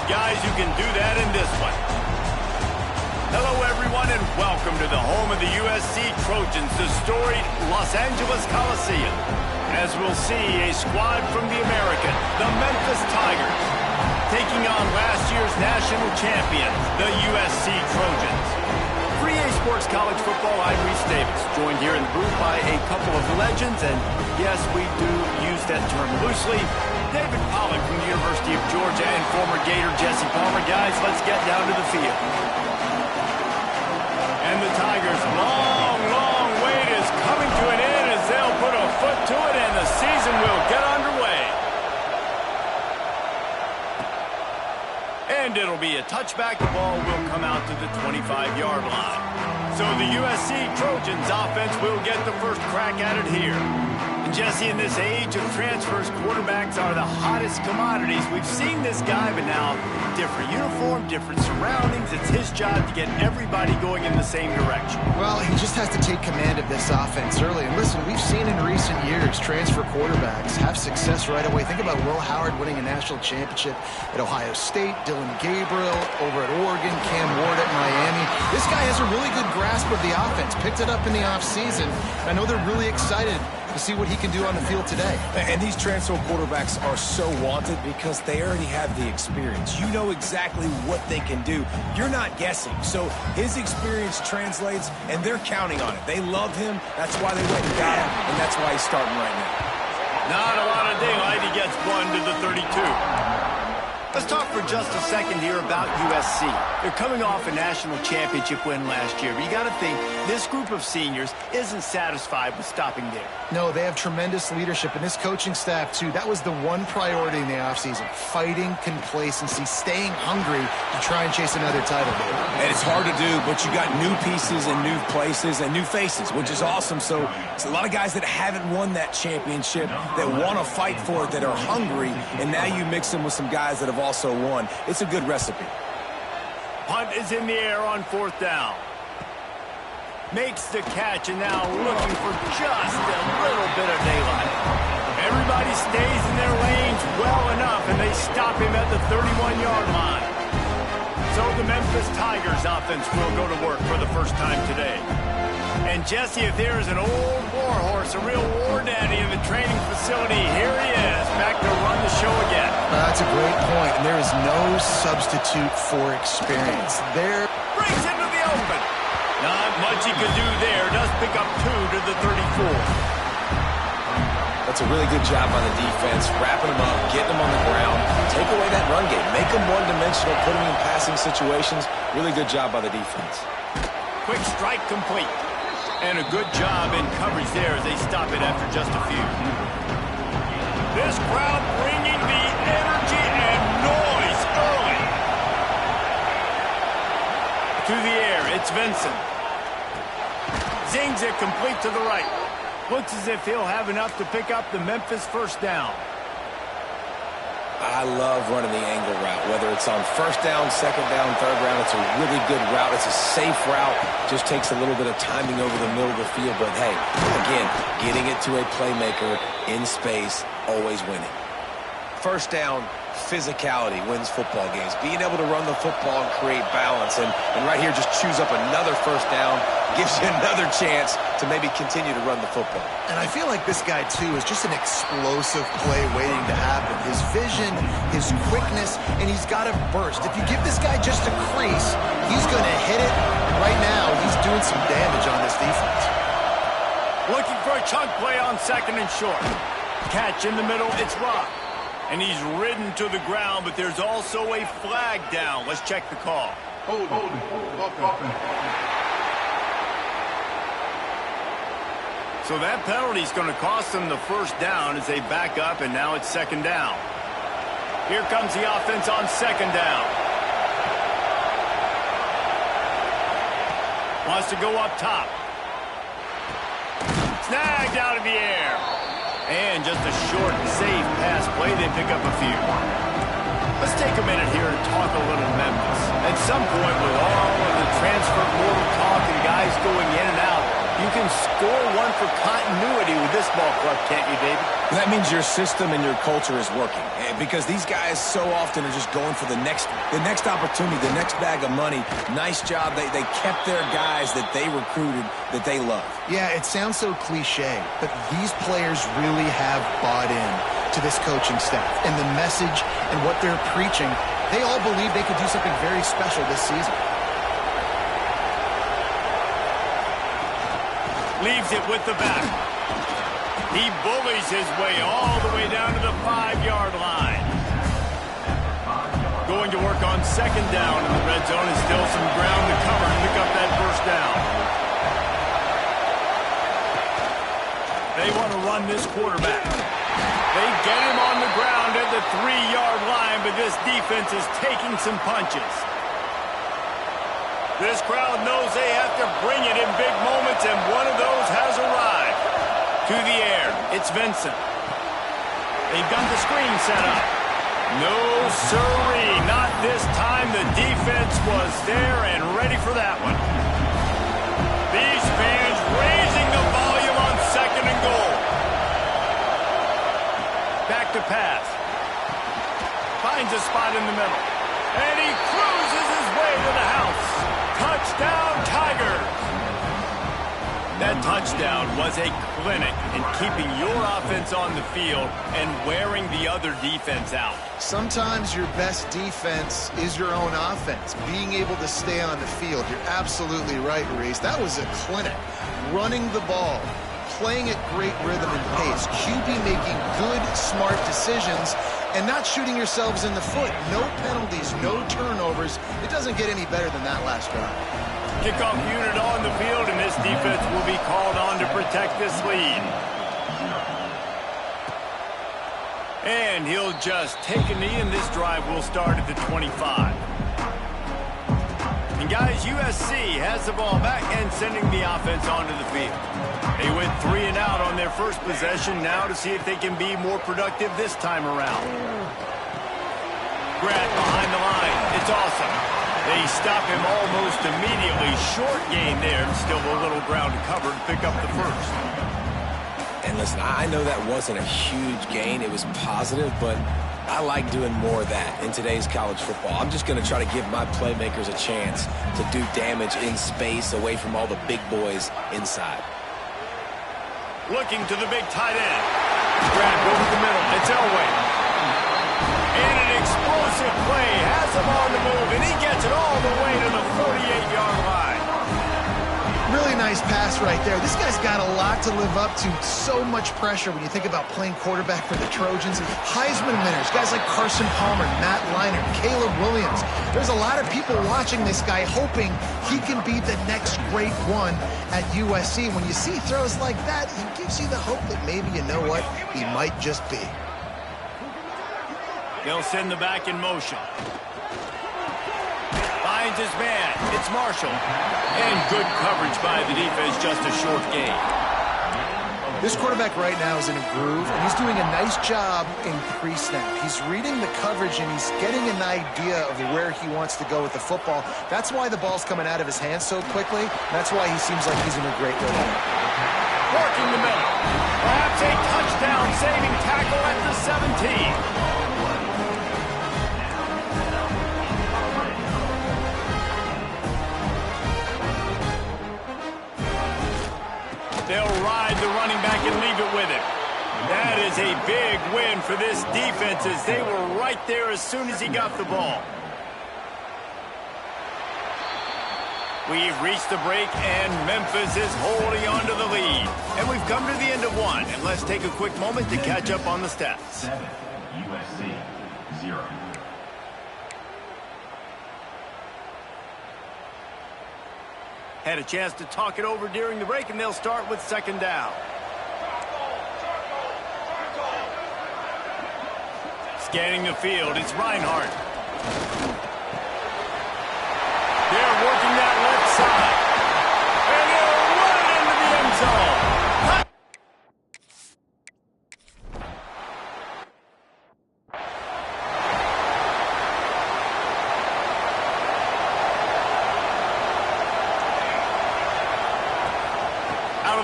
guys who can do that in this one. Hello, everyone, and welcome to the home of the USC Trojans, the storied Los Angeles Coliseum. As we'll see, a squad from the American, the Memphis Tigers, taking on last year's national champions, the USC Trojans. For EA Sports College Football, I'm Reese Davis, joined here in the booth by a couple of legends, and yes, we do use that term loosely. David Pollack from the University of Georgia and former Gator Jesse Palmer. Guys, let's get down to the field. And the Tigers' long wait is coming to an end as they'll put a foot to it and the season will get underway. And it'll be a touchback. The ball will come out to the 25-yard line. So the USC Trojans offense will get the first crack at it here. And Jesse, in this age of transfers, quarterbacks are the hottest commodities. We've seen this guy, but now different uniform, different surroundings. It's his job to get everybody going in the same direction. Well, he just has to take command of this offense early. And listen, we've seen in recent years transfer quarterbacks have success right away. Think about Will Howard winning a national championship at Ohio State, Dylan Gabriel over at Oregon, Cam Ward at Miami. This guy has a really good grasp of the offense, picked it up in the offseason. I know they're really excited to see what he can do on the field today. And these transfer quarterbacks are so wanted because they already have the experience. You know exactly what they can do. You're not guessing. So his experience translates, and they're counting on it. They love him. That's why they went and got him, and that's why he's starting right now. Not a lot of daylight. He gets one to the 32. Let's talk for just a second here about USC. They're coming off a national championship win last year, but you got to think this group of seniors isn't satisfied with stopping there. No, they have tremendous leadership, and this coaching staff, too. That was the one priority in the offseason, fighting complacency, staying hungry to try and chase another title. And it's hard to do, but you got new pieces and new places and new faces, which is awesome. So it's a lot of guys that haven't won that championship that want to fight for it, that are hungry, and now you mix them with some guys that have also won. It's a good recipe. Punt is in the air on fourth down. Makes the catch, and now looking for just a little bit of daylight. Everybody stays in their lanes well enough, and they stop him at the 31-yard line. So the Memphis Tigers offense will go to work for the first time today. And Jesse, if there's an old war horse, a real war daddy in the training facility, here he is, back to run the show again. That's a great point, and there is no substitute for experience. There brings into the open. Not much he could do there. Does pick up 2 to the 34. That's a really good job by the defense, wrapping them up, getting them on the ground, take away that run game, make them one-dimensional, put them in passing situations. Really good job by the defense. Quick strike complete. And a good job in coverage there as they stop it after just a few. This crowd bringing the energy and noise early. Through the air, it's Vincent. Zings it complete to the right. Looks as if he'll have enough to pick up the Memphis first down. I love running the angle route, whether it's on first down, second down, third down. It's a really good route. It's a safe route. Just takes a little bit of timing over the middle of the field. But, hey, again, getting it to a playmaker in space, always winning. First down, physicality wins football games. Being able to run the football and create balance. And right here, just choose up another first down, gives you another chance to maybe continue to run the football. And I feel like this guy, too, is just an explosive play waiting to happen. His vision, his quickness, and he's got a burst. If you give this guy just a crease, he's going to hit it. And right now, he's doing some damage on this defense. Looking for a chunk play on second and short. Catch in the middle, it's Rock. And he's ridden to the ground, but there's also a flag down. Let's check the call. Hold it. So that penalty is going to cost them the first down as they back up, and now it's second down. Here comes the offense on second down. Wants to go up top. Snagged out of the air. And just a short, safe pass play. They pick up a few. Let's take a minute here and talk a little Memphis. At some point, with all of the transfer portal talk and guys going in and out, You can score one for continuity with this ball club, can't you, David? That means your system and your culture is working, because these guys so often are just going for the next opportunity, the next bag of money. Nice job. They kept their guys that they recruited, that they love. Yeah, it sounds so cliche, but these players really have bought in to this coaching staff and the message and what they're preaching. They all believe they could do something very special this season. Leaves it with the back. He bullies his way all the way down to the 5-yard line. Going to work on second down in the red zone, and still some ground to cover to pick up that first down. They want to run this quarterback. They get him on the ground at the 3-yard line, but this defense is taking some punches. This crowd knows they have to bring it in big moments, and one of those has arrived. To the air, it's Vincent. They've got the screen set up. No siree, not this time. The defense was there and ready for that one. These fans raising the volume on second and goal. Back to pass. Finds a spot in the middle. And he cruises his way to the house. Touchdown, Tigers! That touchdown was a clinic in keeping your offense on the field and wearing the other defense out. Sometimes your best defense is your own offense, being able to stay on the field. You're absolutely right, Reese. That was a clinic. Running the ball, playing at great rhythm and pace, QB making good, smart decisions, and not shooting yourselves in the foot. No penalties, no turnovers. It doesn't get any better than that last drive. Kickoff unit on the field, and this defense will be called on to protect this lead. And he'll just take a knee, and this drive will start at the 25. And guys, USC has the ball back and sending the offense onto the field. They went 3 and out on their first possession, now to see if they can be more productive this time around. Grant behind the line. It's awesome. They stop him almost immediately. Short gain there. Still a little ground to cover to pick up the first. And listen, I know that wasn't a huge gain. It was positive, but I like doing more of that in today's college football. I'm just going to try to give my playmakers a chance to do damage in space away from all the big boys inside. Looking to the big tight end. Grabbed over the middle. It's Elway. And an explosive play has him on the move, and he gets it all the way to the 48-yard line. Really nice pass right there. This guy's got a lot to live up to. So much pressure when you think about playing quarterback for the Trojans. Heisman winners, guys like Carson Palmer, Matt Leinart, Caleb Williams. There's a lot of people watching this guy hoping he can be the next great one at USC. When you see throws like that, it gives you the hope that maybe, you know what, he might just be. They'll send the back in motion. Finds his man. It's Marshall. And good coverage by the defense, just a short gain. This quarterback right now is in a groove, and he's doing a nice job in pre-snap. He's reading the coverage, and he's getting an idea of where he wants to go with the football. That's why the ball's coming out of his hands so quickly. That's why he seems like he's in a great rhythm. Working the middle. Perhaps a touchdown-saving tackle at the 17. They'll ride the running back and leave it with him. That is a big win for this defense, as they were right there as soon as he got the ball. We've reached the break, and Memphis is holding on to the lead. And we've come to the end of one, and let's take a quick moment to catch up on the stats. 7, USC 0. Had a chance to talk it over during the break, and they'll start with second down. Scanning the field, it's Reinhardt. They're working that left side. And they'll run it into the end zone.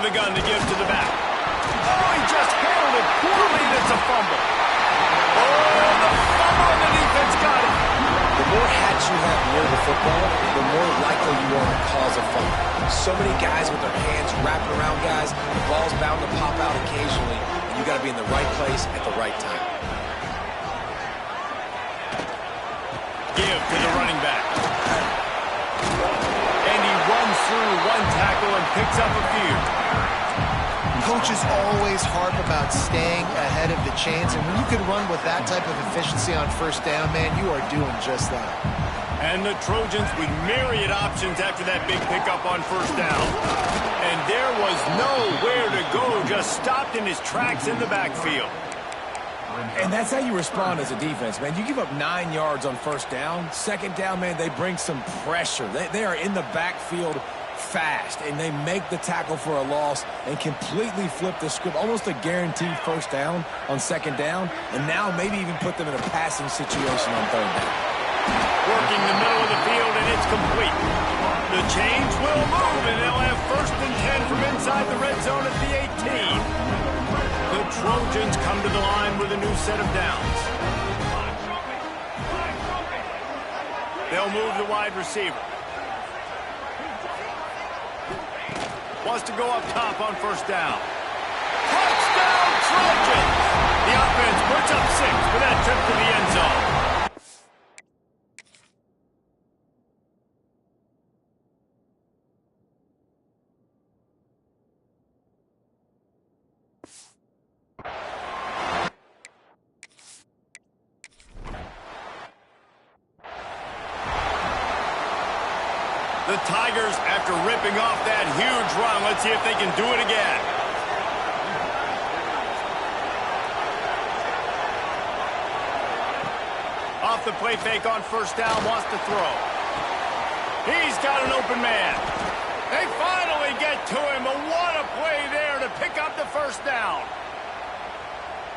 from the gun to give to the back. Oh, he just handled it poorly, and it's a fumble. Oh, the fumble, and the defense got it. The more hats you have near the football, the more likely you are to cause a fumble. So many guys with their hands wrapping around guys, the ball's bound to pop out occasionally, and you got to be in the right place at the right time. Give to the running back. And he runs through one tackle and picks up a few. Coaches always harp about staying ahead of the chains, and when you can run with that type of efficiency on first down, man, you are doing just that. And the Trojans with myriad options after that big pickup on first down. And there was nowhere to go, just stopped in his tracks in the backfield. And that's how you respond as a defense, man. You give up 9 yards on first down. Second down, man, they bring some pressure. They are in the backfield fast, and they make the tackle for a loss and completely flip the script. Almost a guaranteed first down on second down, and now maybe even put them in a passing situation on third down. Working the middle of the field, and it's complete. The chains will move, and they'll have first and 10 from inside the red zone at the 18. The Trojans come to the line with a new set of downs. They'll move the wide receiver. Wants to go up top on first down. Touchdown, Trojans! The offense puts up 6 for that trip to the end zone. The Tigers, after ripping off that huge run, let's see if they can do it again. Off the play fake on first down, wants to throw. He's got an open man. They finally get to him, but what a play there to pick up the first down.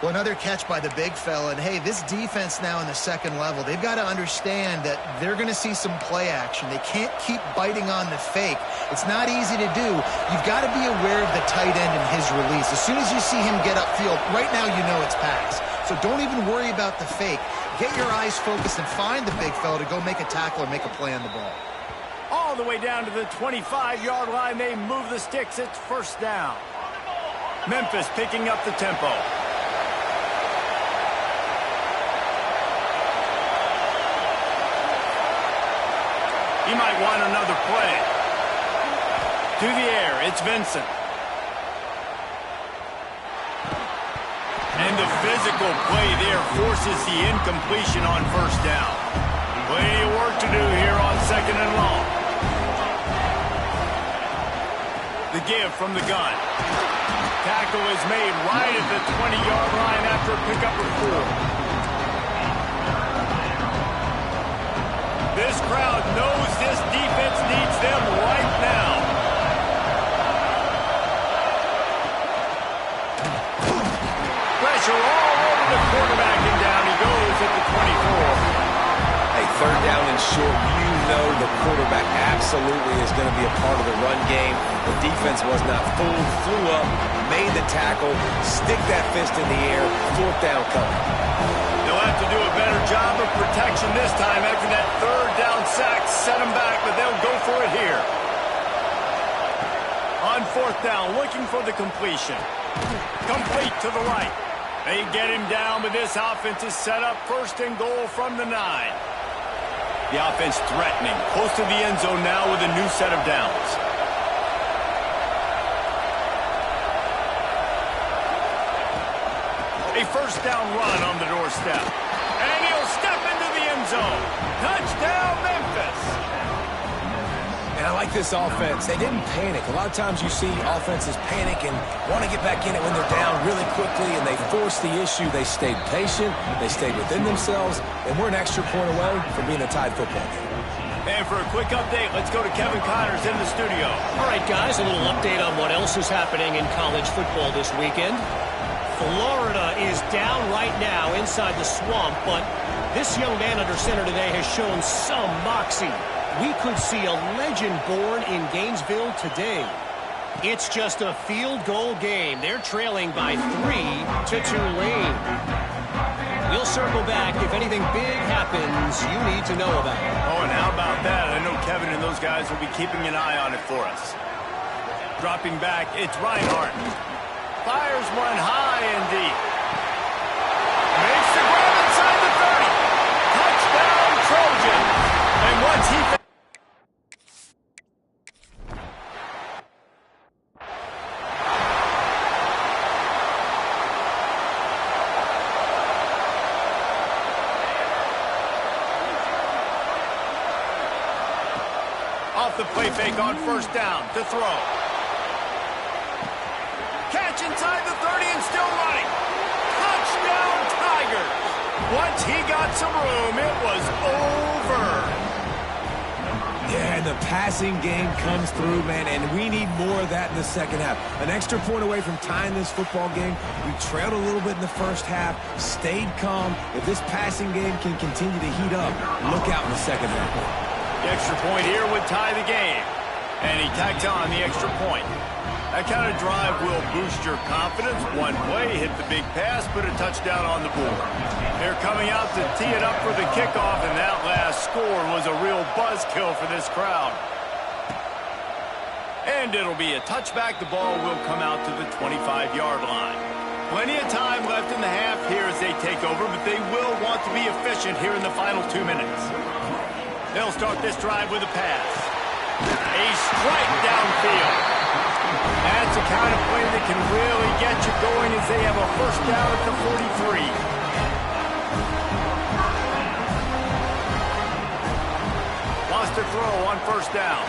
Well, another catch by the big fella, and hey, this defense now in the second level, they've got to understand that they're going to see some play action. They can't keep biting on the fake. It's not easy to do. You've got to be aware of the tight end and his release. As soon as you see him get upfield, right now you know it's pass. So don't even worry about the fake. Get your eyes focused and find the big fella to go make a tackle or make a play on the ball. All the way down to the 25-yard line, they move the sticks. It's first down. Memphis picking up the tempo. He might want another play. To the air, it's Vincent. And the physical play there forces the incompletion on first down. Plenty of work to do here on second and long. The give from the gun. Tackle is made right at the 20-yard line after a pickup of 4. This crowd knows this defense needs them right now. Pressure all over the quarterback, and down he goes at the 24. Hey, third down and short, you know the quarterback absolutely is going to be a part of the run game. The defense was not fooled, flew up, made the tackle, stick that fist in the air, fourth down coming. They'll have to do a better job of protection this time after that third down sack set them back, but they'll go for it here. On fourth down, looking for the completion. Complete to the right. They get him down, but this offense is set up first and goal from the 9. The offense threatening, close to the end zone now with a new set of downs. A first down run on the doorstep. And he'll step into the end zone. Touchdown, Memphis. And I like this offense. They didn't panic. A lot of times you see offenses panic and want to get back in it when they're down really quickly, and they force the issue. They stayed patient. They stayed within themselves, and we're an extra point away from being a tied football game. And for a quick update, let's go to Kevin Connors in the studio. All right, guys, a little update on what else is happening in college football this weekend. Florida is down right now inside the swamp, but this young man under center today has shown some moxie. We could see a legend born in Gainesville today. It's just a field goal game. They're trailing by 3 to Tulane. We'll circle back if anything big happens you need to know about. Oh, and how about that? I know Kevin and those guys will be keeping an eye on it for us. Dropping back, it's Reinhardt. Fires one high and deep. Makes the grab inside the 30. Touchdown, Trojan. And once he... Off the play fake on first down to throw. Catch inside the 30 and still running. Touchdown, Tigers. Once he got some room, it was over. Yeah, and the passing game comes through, man, and we need more of that in the second half. An extra point away from tying this football game. We trailed a little bit in the first half, stayed calm. If this passing game can continue to heat up, look out in the second half. The extra point here would tie the game. And he tacked on the extra point. That kind of drive will boost your confidence. One play, hit the big pass, put a touchdown on the board. They're coming out to tee it up for the kickoff, and that last score was a real buzzkill for this crowd. And it'll be a touchback. The ball will come out to the 25-yard line. Plenty of time left in the half here as they take over, but they will want to be efficient here in the final 2 minutes. They'll start this drive with a pass. A strike downfield. That's the kind of play that can really get you going as they have a first down at the 43. Lost a throw on first down.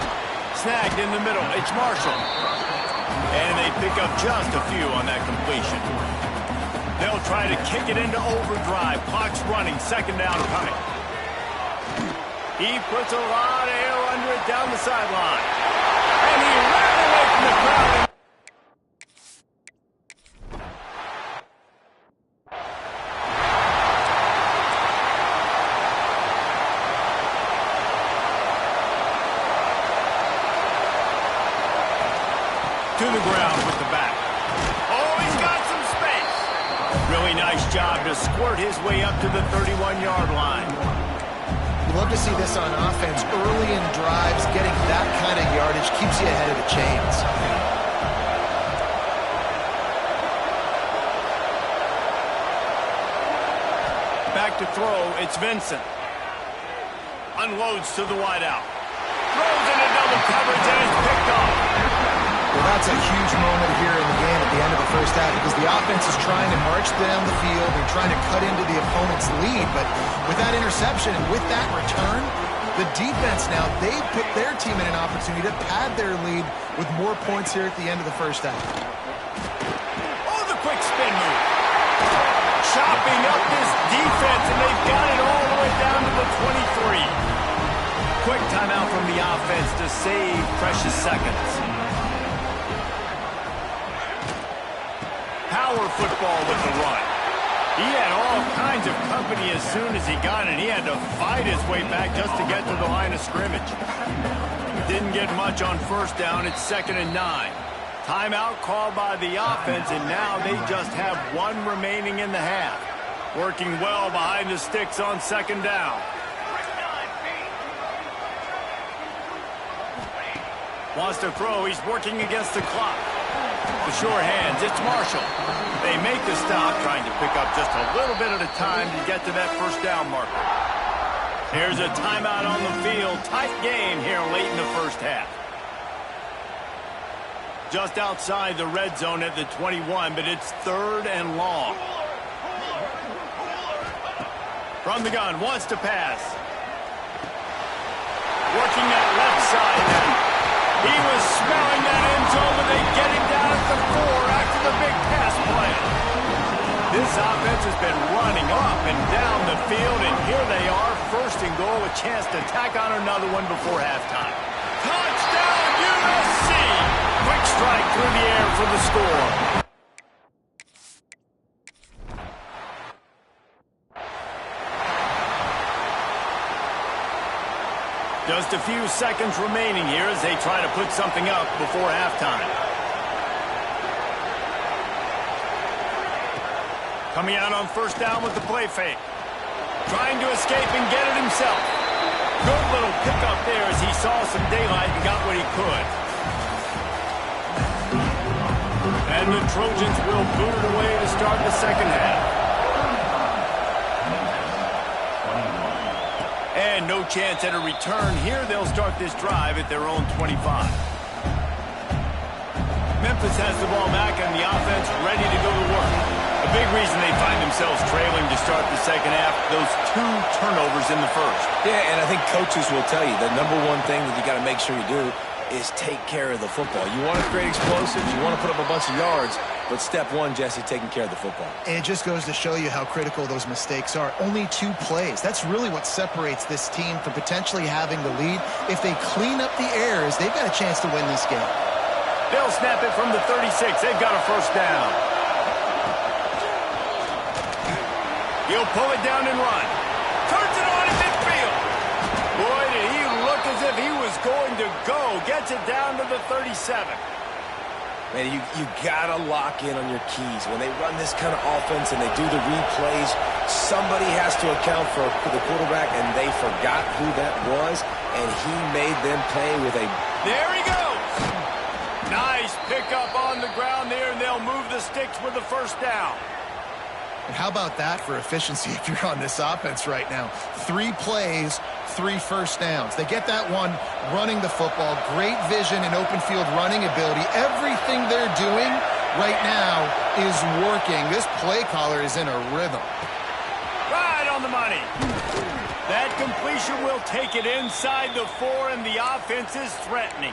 Snagged in the middle. It's Marshall. And they pick up just a few on that completion. They'll try to kick it into overdrive. Clock's running. Second down coming. He puts a lot of air under it down the sideline. And he ran away from the crowd. To the ground with the back. Oh, he's got some space. Really nice job to squirt his way up to the 31-yard line. Love to see this on offense. Early in drives, getting that kind of yardage keeps you ahead of the chains. Back to throw, it's Vincent. Unloads to the wideout. Throws into double coverage and it's picked off. Well, that's a huge moment here in the game at the end of the first half because the offense is trying to march down the field. They're trying to cut into the opponent's lead, but with that interception and with that return, the defense now, they put their team in an opportunity to pad their lead with more points here at the end of the first half. Oh, the quick spin move. Chopping up this defense, and they've got it all the way down to the 23. Quick timeout from the offense to save precious seconds. Power football with the run. He had all kinds of company as soon as he got it. He had to fight his way back just to get to the line of scrimmage. Didn't get much on first down. It's 2nd and 9. Timeout called by the offense, and now they just have one remaining in the half. Working well behind the sticks on 2nd down. Wants to throw. He's working against the clock. The sure hands, it's Marshall. They make the stop, trying to pick up just a little bit at a time to get to that first down marker. Here's a timeout on the field. Tight game here late in the first half. Just outside the red zone at the 21, but it's 3rd and long. From the gun, wants to pass. Working that left side now. He was smelling that end zone, but they get him down at the 4 after the big pass play. This offense has been running up and down the field, and here they are, 1st and goal, a chance to tack on another one before halftime. Touchdown, USC! Quick strike through the air for the score. Just a few seconds remaining here as they try to put something up before halftime. Coming out on first down with the play fake. Trying to escape and get it himself. Good little pickup there as he saw some daylight and got what he could. And the Trojans will boot it away to start the second half. And no chance at a return here. They'll start this drive at their own 25. Memphis has the ball back and the offense ready to go to work. A big reason they find themselves trailing to start the second half, those 2 turnovers in the first. Yeah, and I think coaches will tell you the number one thing that you got to make sure you do is take care of the football. You want to create explosives, you want to put up a bunch of yards, but step one, Jesse, taking care of the football. And it just goes to show you how critical those mistakes are. Only 2 plays. That's really what separates this team from potentially having the lead. If they clean up the errors, they've got a chance to win this game. They'll snap it from the 36. They've got a first down. He'll pull it down and run. Turns it on in midfield. Boy, did he look as if he was going to go. Gets it down to the 37. Man, you got to lock in on your keys. When they run this kind of offense and they do the replays, somebody has to account for the quarterback, and they forgot who that was, and he made them play with a... There he goes. Nice pickup on the ground there, and they'll move the sticks with the first down. And how about that for efficiency if you're on this offense right now? 3 plays, 3 first downs. They get that one running the football. Great vision and open field running ability. Everything they're doing right now is working. This play caller is in a rhythm. Right on the money. That completion will take it inside the 4, and the offense is threatening.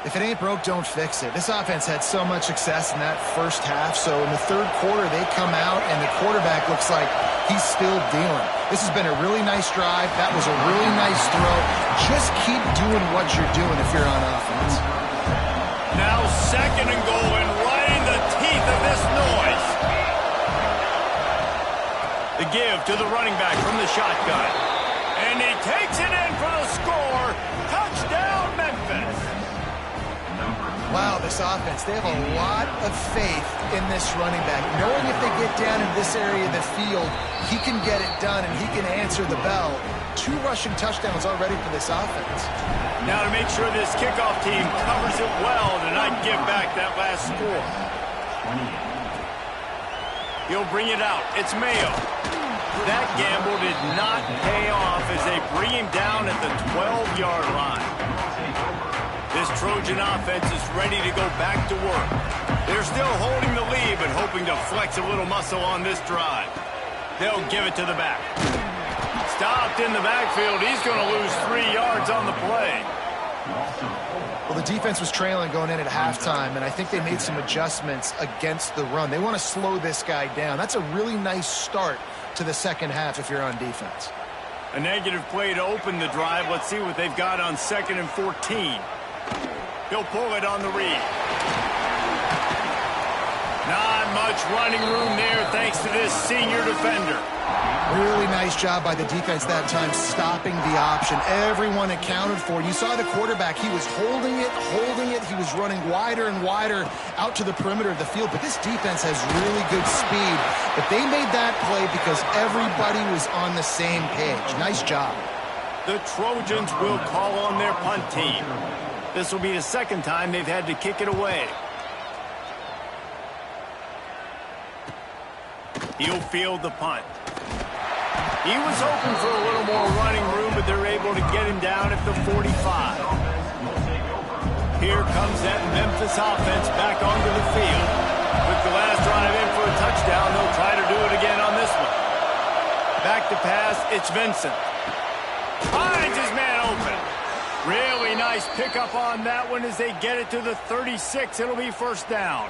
If it ain't broke, don't fix it. This offense had so much success in that first half, so in the third quarter, they come out, and the quarterback looks like he's still dealing. This has been a really nice drive. That was a really nice throw. Just keep doing what you're doing if you're on offense. Now 2nd and goal, and right in the teeth of this noise. The give to the running back from the shotgun. And he takes it in for the score. Touchdown, Memphis. Wow, this offense, they have a lot of faith in this running back. Knowing if they get down in this area of the field, he can get it done and he can answer the bell. 2 rushing touchdowns already for this offense. Now to make sure this kickoff team covers it well to not give back that last score. He'll bring it out. It's Mayo. That gamble did not pay off as they bring him down at the 12-yard line. This Trojan offense is ready to go back to work. They're still holding the lead, but hoping to flex a little muscle on this drive. They'll give it to the back. Stopped in the backfield. He's going to lose 3 yards on the play. Well, the defense was trailing going in at halftime, and I think they made some adjustments against the run. They want to slow this guy down. That's a really nice start to the second half if you're on defense. A negative play to open the drive. Let's see what they've got on 2nd and 14. He'll pull it on the read. Not much running room there thanks to this senior defender. Really nice job by the defense that time, stopping the option. Everyone accounted for it. You saw the quarterback. He was holding it. He was running wider and wider out to the perimeter of the field. But this defense has really good speed. But they made that play because everybody was on the same page. Nice job. The Trojans will call on their punt team. This will be the 2nd time they've had to kick it away. He'll field the punt. He was hoping for a little more running room, but they're able to get him down at the 45. Here comes that Memphis offense back onto the field. With the last drive in for a touchdown, they'll try to do it again on this one. Back to pass, it's Vincent. Finds his man open. Really nice pickup on that one as they get it to the 36. It'll be first down.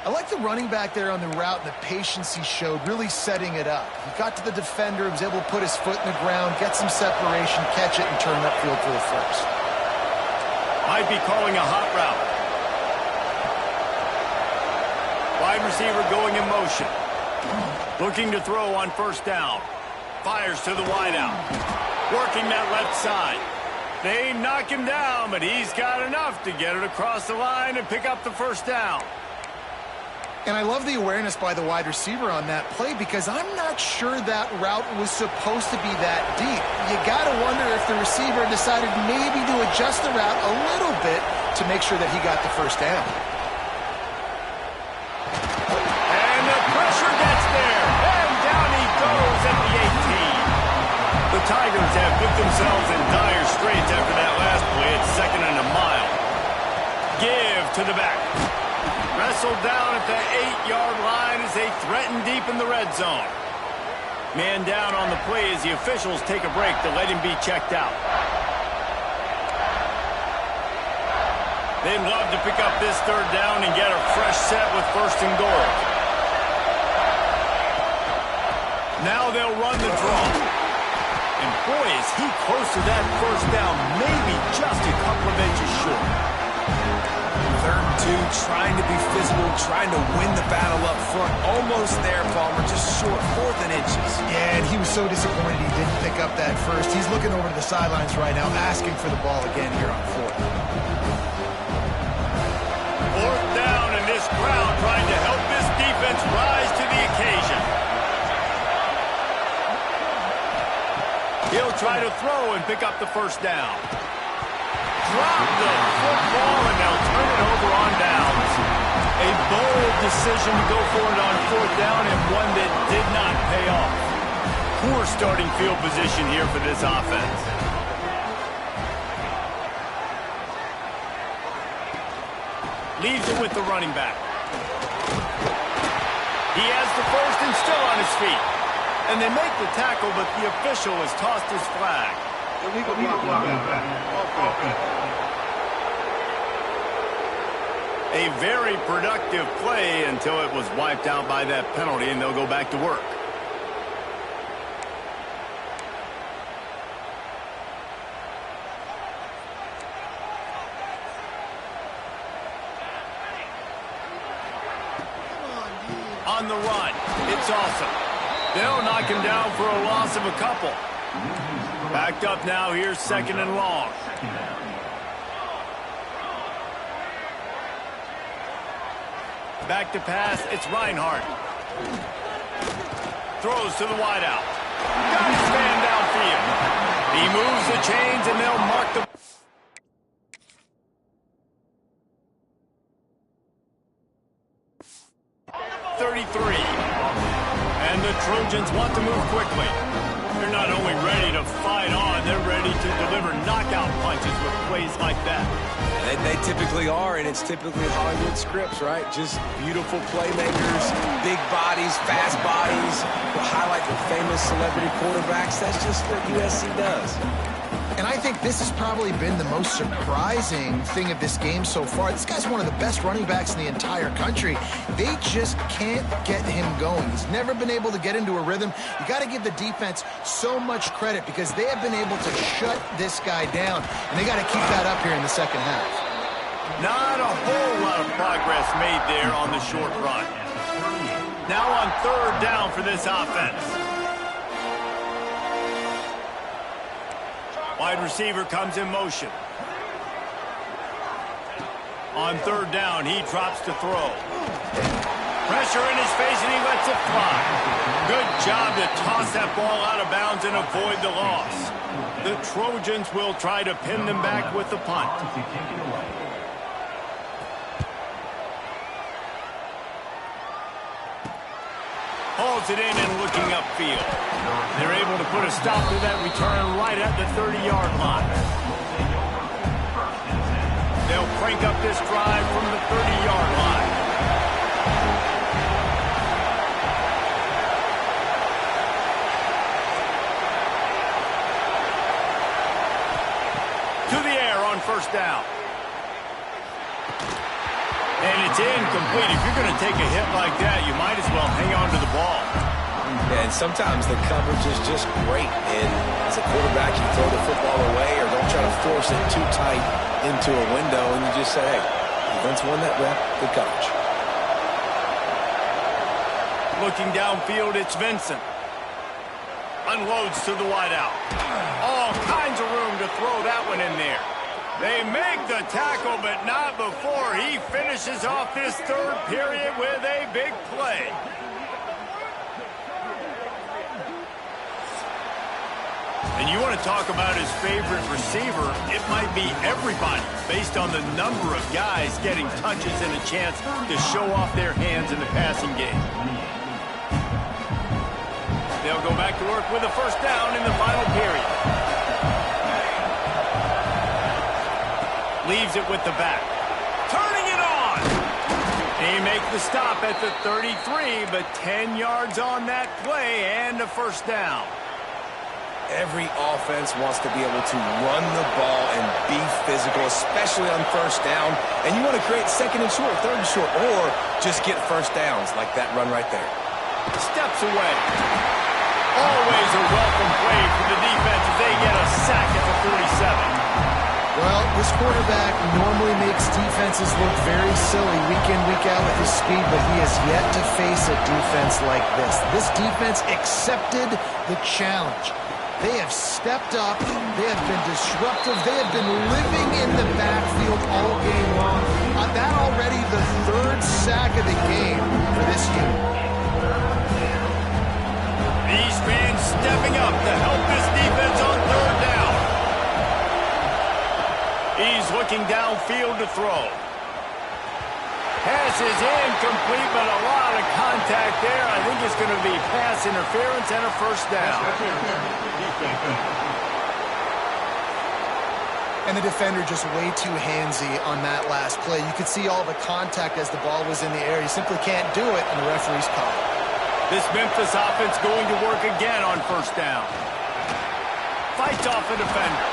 I like the running back there on the route and the patience he showed, really setting it up. He got to the defender, was able to put his foot in the ground, get some separation, catch it, and turn upfield for the first. Might be calling a hot route. Wide receiver going in motion. Looking to throw on first down. Fires to the wideout. Working that left side. They knock him down, but he's got enough to get it across the line and pick up the first down. And I love the awareness by the wide receiver on that play because I'm not sure that route was supposed to be that deep. You got to wonder if the receiver decided maybe to adjust the route a little bit to make sure that he got the first down. And the pressure gets there. And down he goes at the 18. The Tigers have put themselves in dire straits after that last play. It's 2nd and a mile. Give to the back. Wrestled down at the 8-yard line as they threaten deep in the red zone. Man down on the play as the officials take a break to let him be checked out. They'd love to pick up this 3rd down and get a fresh set with 1st and goal. Now they'll run the draw. And boy, is he close to that 1st down, maybe just a couple of inches short. 3rd and 2, trying to be physical, trying to win the battle up front. Almost there, Palmer, just short, 4th and inches. Yeah, and he was so disappointed he didn't pick up that first. He's looking over to the sidelines right now, asking for the ball again here on 4th. 4th down, and this crowd trying to help this defense rise to the occasion. He'll try to throw and pick up the 1st down. Drop the football, and they'll turn it over on downs. A bold decision to go for it on 4th down, and one that did not pay off. Poor starting field position here for this offense. Leaves it with the running back. He has the 1st and still on his feet. And they make the tackle, but the official has tossed his flag. Illegal block. A very productive play until it was wiped out by that penalty, and they'll go back to work. On the run, it's awesome. They'll knock him down for a loss of a couple. Backed up now, here's 2nd and long. Back to pass, it's Reinhardt. Throws to the wideout. Got his man downfield. He moves the chains and they'll mark the... And the Trojans want to move quickly. They're not only ready to fight on, they're ready to deliver knockout punches with plays like that. They typically are, and it's typically Hollywood scripts, right? Just beautiful playmakers, big bodies, fast bodies, highlight the famous celebrity quarterbacks. That's just what USC does. And I think this has probably been the most surprising thing of this game so far. This guy's one of the best running backs in the entire country. They just can't get him going. He's never been able to get into a rhythm. You got to give the defense so much credit because they have been able to shut this guy down, and they got to keep that up here in the 2nd half. Not a whole lot of progress made there on the short run. Now on 3rd down for this offense. Wide receiver comes in motion. On 3rd down, he drops to throw. Pressure in his face, and he lets it fly. Good job to toss that ball out of bounds and avoid the loss. The Trojans will try to pin them back with the punt. Holds it in and looking upfield. They're able to put a stop to that return right at the 30-yard line. They'll crank up this drive from the 30-yard line. To the air on 1st down. And it's incomplete. If you're going to take a hit like that, you might as well hang on to the ball. Yeah, and sometimes the coverage is just great. And as a quarterback, you throw the football away or don't try to force it too tight into a window, and you just say, hey, defense won that rep, good coverage. Looking downfield, it's Vincent. Unloads to the wideout. All kinds of room to throw that one in there. They make the tackle, but not before he finishes off this third period with a big play. And you want to talk about his favorite receiver, it might be everybody based on the number of guys getting touches and a chance to show off their hands in the passing game. They'll go back to work with a first down in the final period. Leaves it with the back. Turning it on! He makes the stop at the 33, but 10 yards on that play and a first down. Every offense wants to be able to run the ball and be physical, especially on first down. And you want to create second and short, third and short, or just get first downs like that run right there. Steps away. Always a welcome play for the defense as they get a sack at the 47. Well, this quarterback normally makes defenses look very silly week in, week out with his speed, but he has yet to face a defense like this. This defense accepted the challenge. They have stepped up. They have been disruptive. They have been living in the backfield all game long. That already the third sack of the game for this unit. These fans stepping up to help this defense on third down. He's looking downfield to throw. Pass is incomplete, but a lot of contact there. I think it's going to be pass interference and a first down. And the defender just way too handsy on that last play. You could see all the contact as the ball was in the air. You simply can't do it, and the referee's call. This Memphis offense going to work again on first down. Fights off a defender.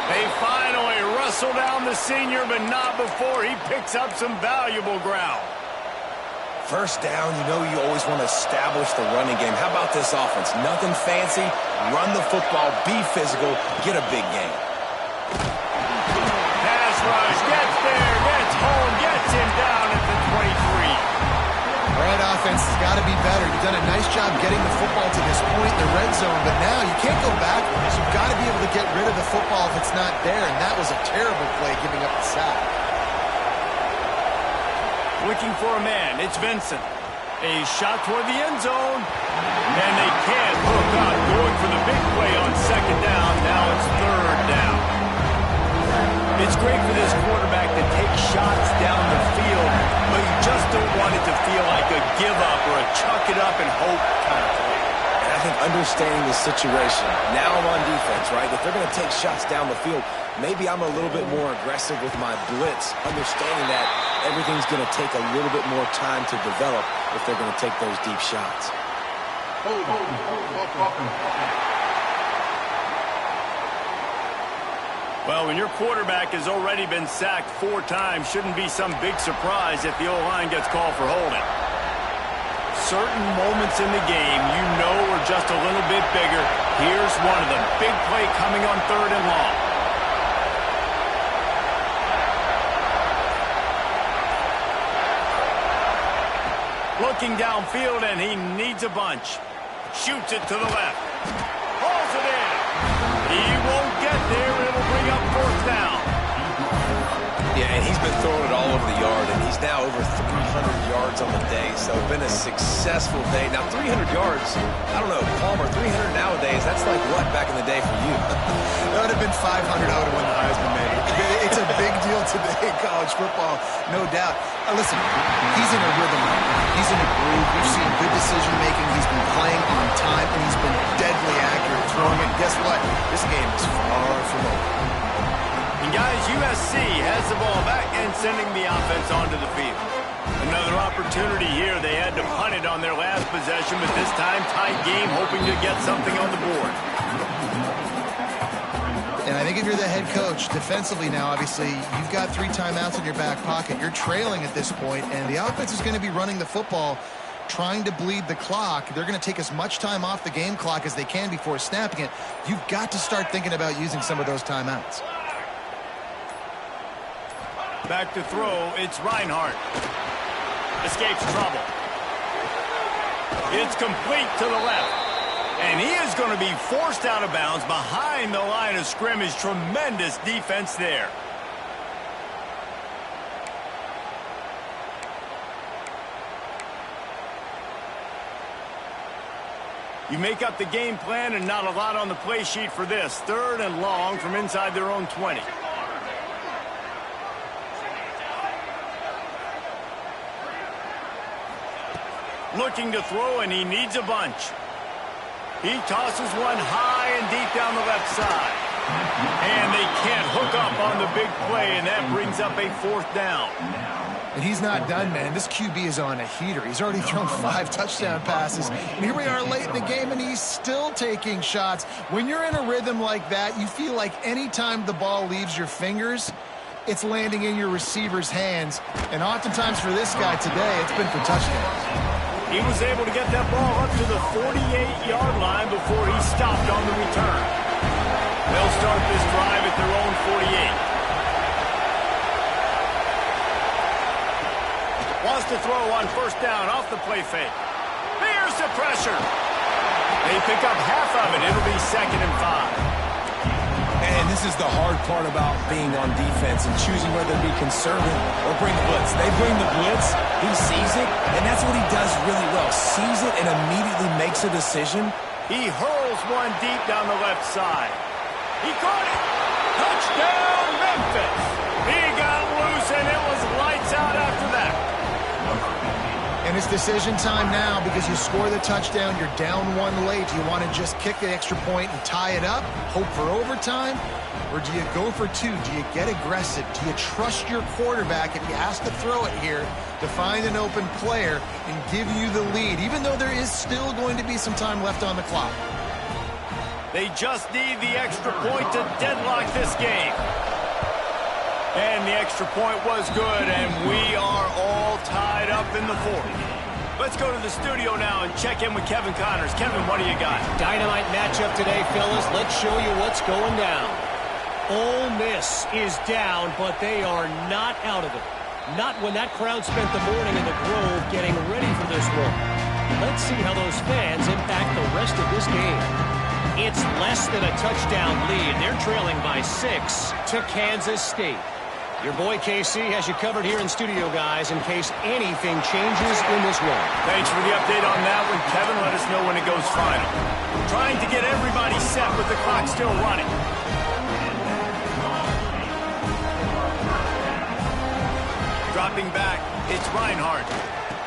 They finally wrestle down the senior, but not before he picks up some valuable ground. First down, you know you always want to establish the running game. How about this offense? Nothing fancy. Run the football, be physical, get a big game. Pass rush, gets there, gets home, gets him down at the 23. Right offense has got to be better. You've done a nice job getting the football to this point in the red zone, but now you can't go backwards. You've got to be able to get rid of the football if it's not there, and that was a terrible play giving up the sack. Looking for a man, it's Vincent. A shot toward the end zone, and they can't hook up. Going for the big play on second down. Now it's third down. It's great for this quarterback to take shots down the field, but you just don't want it to feel like a give up or a chuck it up and hope kind of play. And I think understanding the situation, now I'm on defense, right? If they're going to take shots down the field, maybe I'm a little bit more aggressive with my blitz, understanding that everything's going to take a little bit more time to develop if they're going to take those deep shots. Well, when your quarterback has already been sacked 4 times, shouldn't be some big surprise if the O-line gets called for holding. Certain moments in the game you know are just a little bit bigger. Here's one of them. Big play coming on third and long. Looking downfield, and he needs a bunch. Shoots it to the left. Pulls it in. He won't get there. It'll bring up fourth down. Yeah, and he's been throwing it all over the yard, and he's now over 300 yards on the day, so been a successful day. Now, 300 yards, I don't know, Palmer, 300 nowadays, that's like what back in the day for you? That would have been 500 out of when the Heisman made it. It's a big deal today in college football, no doubt. Listen, he's in a rhythm right now. He's in a groove. We've seen good decision-making. He's been playing on time, and he's been deadly accurate throwing it. Guess what? This game is far from over. And guys, USC has the ball back and sending the offense onto the field. Another opportunity here. They had to punt it on their last possession, but this time tight game, hoping to get something on the board. And I think if you're the head coach, defensively now, obviously, you've got 3 timeouts in your back pocket. You're trailing at this point, and the offense is going to be running the football, trying to bleed the clock. They're going to take as much time off the game clock as they can before snapping it. You've got to start thinking about using some of those timeouts. Back to throw, it's Reinhardt. Escapes trouble. It's complete to the left. And he is going to be forced out of bounds behind the line of scrimmage. Tremendous defense there. You make up the game plan and not a lot on the play sheet for this. 3rd and long from inside their own 20. Looking to throw, and he needs a bunch. He tosses one high and deep down the left side. And they can't hook up on the big play, and that brings up a 4th down. And he's not done, man. This QB is on a heater. He's already thrown 5 touchdown passes. And here we are late in the game, and he's still taking shots. When you're in a rhythm like that, you feel like any time the ball leaves your fingers, it's landing in your receiver's hands. And oftentimes for this guy today, it's been for touchdowns. He was able to get that ball up to the 48-yard line before he stopped on the return. They'll start this drive at their own 48. Wants to throw on 1st down off the play fake. Here's the pressure. They pick up half of it. It'll be 2nd and 5. And this is the hard part about being on defense and choosing whether to be conservative or bring the blitz. They bring the blitz, he sees it, and that's what he does really well. Sees it and immediately makes a decision. He hurls one deep down the left side. He caught it. Touchdown, Memphis. He got loose, and it was lights out after that. And it's decision time now because you score the touchdown, you're down 1 late. Do you want to just kick the extra point and tie it up, hope for overtime? Or do you go for 2? Do you get aggressive? Do you trust your quarterback if he has to throw it here to find an open player and give you the lead, even though there is still going to be some time left on the clock? They just need the extra point to deadlock this game. And the extra point was good, and we are all tied up in the 4th. Let's go to the studio now and check in with Kevin Connors. Kevin, what do you got? Dynamite matchup today, fellas. Let's show you what's going down. Ole Miss is down, but they are not out of it. Not when that crowd spent the morning in the Grove getting ready for this one. Let's see how those fans impact the rest of this game. It's less than a touchdown lead. They're trailing by 6 to Kansas State. Your boy KC has you covered here in studio, guys, in case anything changes in this one. Thanks for the update on that one, Kevin. Let us know when it goes final. Trying to get everybody set with the clock still running. Dropping back, it's Reinhardt.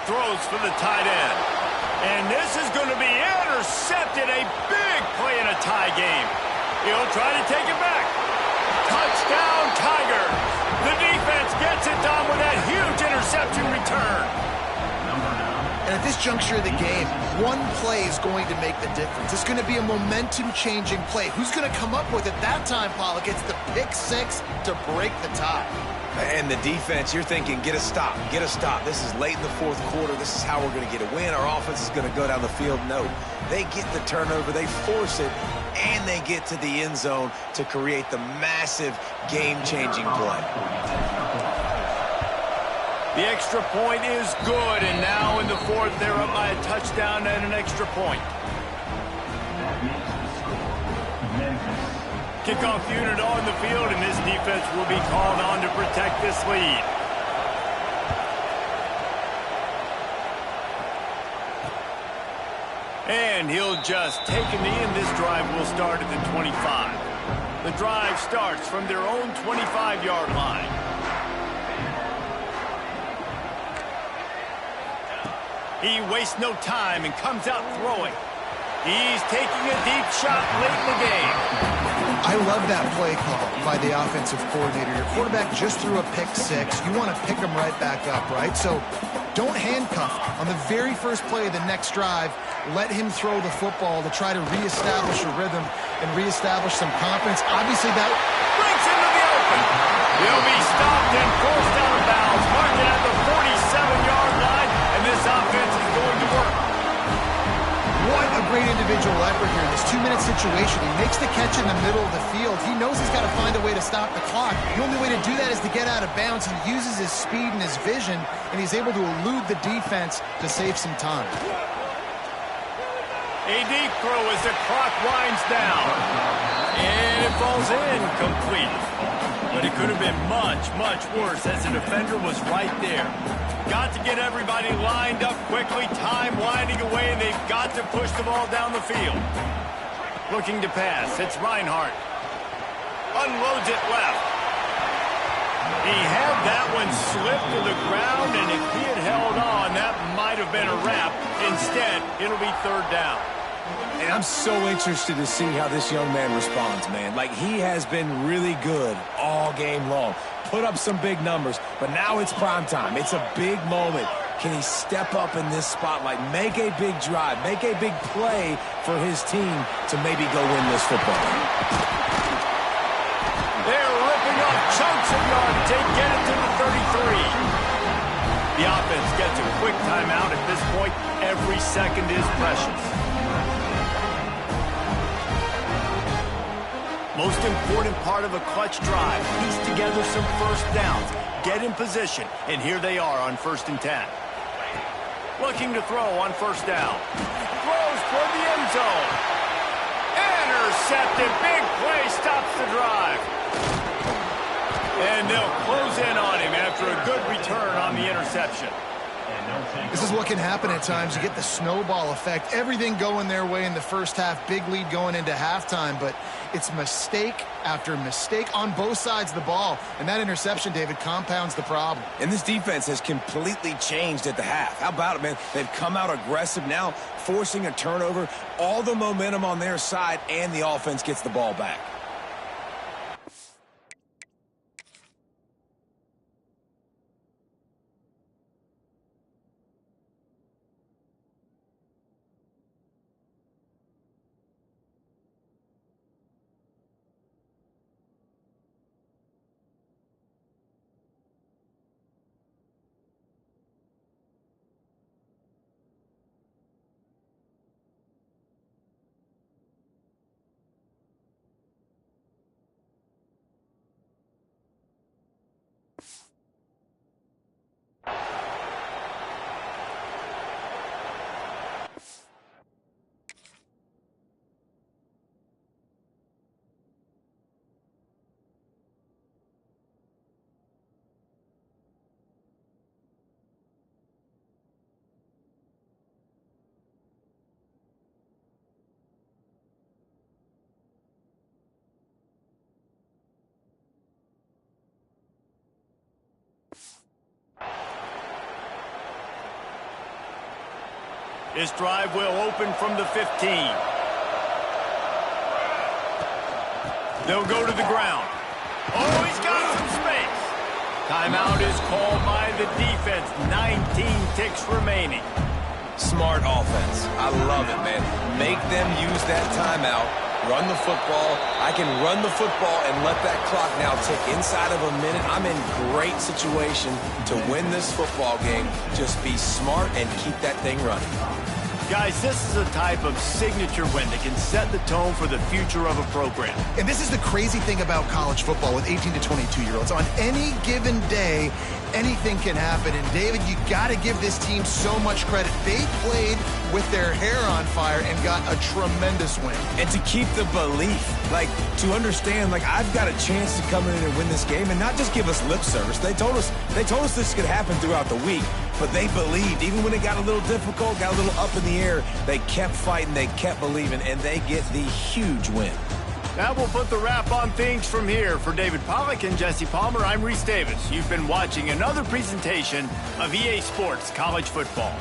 Throws for the tight end. And this is going to be intercepted. A big play in a tie game. He'll try to take it back. Touchdown, Tigers. The defense gets it done with that huge interception return. And at this juncture of the game, one play is going to make the difference. It's going to be a momentum-changing play. Who's going to come up with it that time, Pollock? It's the pick 6 to break the tie. And the defense, you're thinking, get a stop, get a stop. This is late in the 4th quarter. This is how we're going to get a win. Our offense is going to go down the field. No, they get the turnover, they force it, and they get to the end zone to create the massive game-changing play. The extra point is good, and now in the 4th, they're up by a touchdown and an extra point. Kickoff unit on the field, and this defense will be called on to protect this lead. And he'll just take a knee, and this drive will start at the 25. The drive starts from their own 25-yard line. He wastes no time and comes out throwing. He's taking a deep shot late in the game. I love that play call by the offensive coordinator. Your quarterback just threw a pick 6. You want to pick him right back up, right? So don't handcuff on the very first play of the next drive. Let him throw the football to try to reestablish a rhythm and reestablish some confidence. Obviously, that brings him to the open. He'll be stopped and forced out of bounds. Marking at the 47-yard line, and this offense is going to work. What a great individual effort here in this 2-minute situation. He makes the catch in the middle of the field. He knows he's got to find a way to stop the clock. The only way to do that is to get out of bounds. He uses his speed and his vision, and he's able to elude the defense to save some time. A deep throw as the clock winds down. And it falls in, complete. But it could have been much, much worse as the defender was right there. Got to get everybody lined up quickly, time winding away, and they've got to push the ball down the field. Looking to pass, it's Reinhardt. Unloads it left. He had that one slip to the ground, and if he had held on, that might have been a wrap. Instead, it'll be third down. And I'm so interested to see how this young man responds, man. Like, he has been really good all game long. Put up some big numbers, but now it's prime time. It's a big moment. Can he step up in this spotlight, make a big drive, make a big play for his team to maybe go win this football game? They're ripping off chunks of yardage. They get it to the 33. The offense gets a quick timeout at this point. Every second is precious. Most important part of a clutch drive, piece together some first downs, get in position, and here they are on 1st and 10. Looking to throw on 1st down. Throws toward the end zone. Intercepted. Big play stops the drive. And they'll close in on him after a good return on the interception. This is what can happen at times. You get the snowball effect. Everything going their way in the first half. Big lead going into halftime, but it's mistake after mistake on both sides of the ball. And that interception, David, compounds the problem. And this defense has completely changed at the half. How about it, man? They've come out aggressive now, forcing a turnover. All the momentum on their side, and the offense gets the ball back. This drive will open from the 15. They'll go to the ground. Oh, he's got some space. Timeout is called by the defense. 19 ticks remaining. Smart offense. I love it, man. Make them use that timeout. Run the football. I can run the football and let that clock now tick inside of a minute. I'm in great situation to win this football game. Just be smart and keep that thing running. Guys, this is a type of signature win that can set the tone for the future of a program. And this is the crazy thing about college football with 18 to 22-year-olds. On any given day, anything can happen. And, David, you got to give this team so much credit. They played with their hair on fire and got a tremendous win. And to keep the belief, like, to understand, like, I've got a chance to come in and win this game and not just give us lip service. They told us this could happen throughout the week. But they believed. Even when it got a little difficult, got a little up in the air, they kept fighting, they kept believing, and they get the huge win. That will put the wrap on things from here. For David Pollack and Jesse Palmer, I'm Reese Davis. You've been watching another presentation of EA Sports College Football.